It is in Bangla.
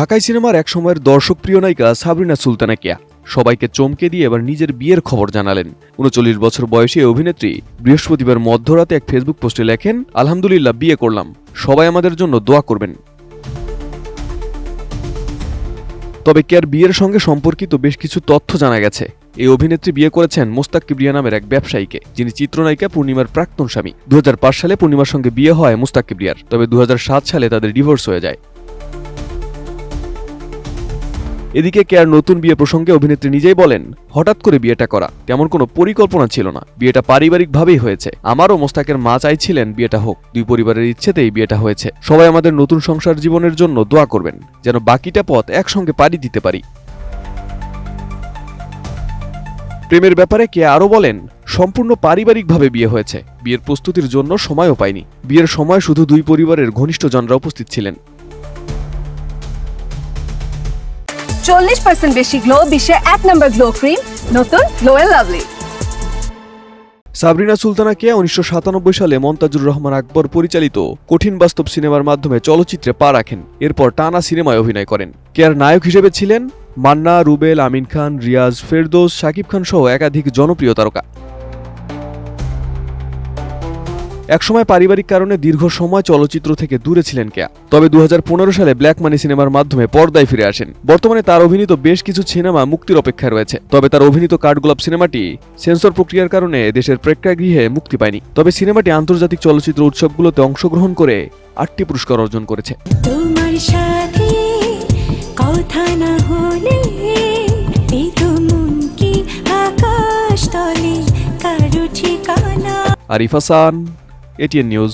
ঢাকাই সিনেমার এক সময়ের দর্শকপ্রিয় নায়িকা সাবরিনা সুলতানা কেয়া সবাইকে চমকে দিয়ে এবার নিজের বিয়ের খবর জানালেন। ৩৯ বছর বয়সী এই অভিনেত্রী বৃহস্পতিবার মধ্যরাতে এক ফেসবুক পোস্টে লেখেন, আলহামদুলিল্লাহ বিয়ে করলাম, সবাই আমাদের জন্য দোয়া করবেন। তবে কেয়ার বিয়ের সঙ্গে সম্পর্কিত বেশ কিছু তথ্য জানা গেছে। এই অভিনেত্রী বিয়ে করেছেন মোস্তাক কিবরিয়া নামের এক ব্যবসায়ীকে, যিনি চিত্রনায়িকা পূর্ণিমার প্রাক্তন স্বামী। ২০০৫ সালে পূর্ণিমার সঙ্গে বিয়ে হয় মোস্তাক কিবরিয়ার, তবে ২০০৭ সালে তাদের ডিভোর্স হয়ে যায়। এদিকে কেয়ার নতুন বিয়ে প্রসঙ্গে অভিনেত্রী নিজেই বলেন, হঠাৎ করে বিয়েটা করা, তেমন কোনো পরিকল্পনা ছিল না, বিয়েটা পারিবারিকভাবেই হয়েছে। আমারও মোস্তাকের মা চাইছিলেন বিয়েটা হোক, দুই পরিবারের ইচ্ছেতেই বিয়েটা হয়েছে। সবাই আমাদের নতুন সংসার জীবনের জন্য দোয়া করবেন, যেন বাকিটা পথ একসঙ্গে পাড়ি দিতে পারি। প্রেমের ব্যাপারে কে আরও বলেন, সম্পূর্ণ পারিবারিকভাবে বিয়ে হয়েছে, বিয়ের প্রস্তুতির জন্য সময়ও পাইনি। বিয়ের সময় শুধু দুই পরিবারের ঘনিষ্ঠজনরা উপস্থিত ছিলেন। 40% বেশি গ্লো, বিশ্বের 1 নম্বর গ্লো ক্রিম, নতুন Glow and Lovely. Sabrina Sultana Keya ১৯৯৭ সালে মন্তাজুর রহমান আকবর পরিচালিত কঠিন বাস্তব সিনেমার মাধ্যমে চলচ্চিত্রে পা রাখেন। এরপর টানা সিনেমায় অভিনয় করেন। কেয়ার নায়ক হিসেবে ছিলেন মান্না, রুবেল, আমিন খান, রিয়াজ, ফেরদৌস, শাকিব খান সহ একাধিক জনপ্রিয় তারকা। একসময় পারিবারিক কারণে দীর্ঘ সময় চলচ্চিত্র থেকে দূরে ছিলেন কেয়া, তবে ২০১৫ সালে ব্ল্যাক মানি সিনেমার মাধ্যমে পর্দায় ফিরে আসেন। বর্তমানে তার অভিনীত বেশ কিছু সিনেমা মুক্তির অপেক্ষায় রয়েছে, তবে তার অভিনীত কাঠগোলাপ সিনেমাটি সেন্সর প্রক্রিয়ার কারণে দেশের প্রেক্ষাগৃহে মুক্তি পায়নি। তবে সিনেমাটি আন্তর্জাতিক চলচ্চিত্র উৎসবগুলোতে অংশগ্রহণ করে 8টি পুরস্কার অর্জন করেছে। Arif Hasan, ATN news.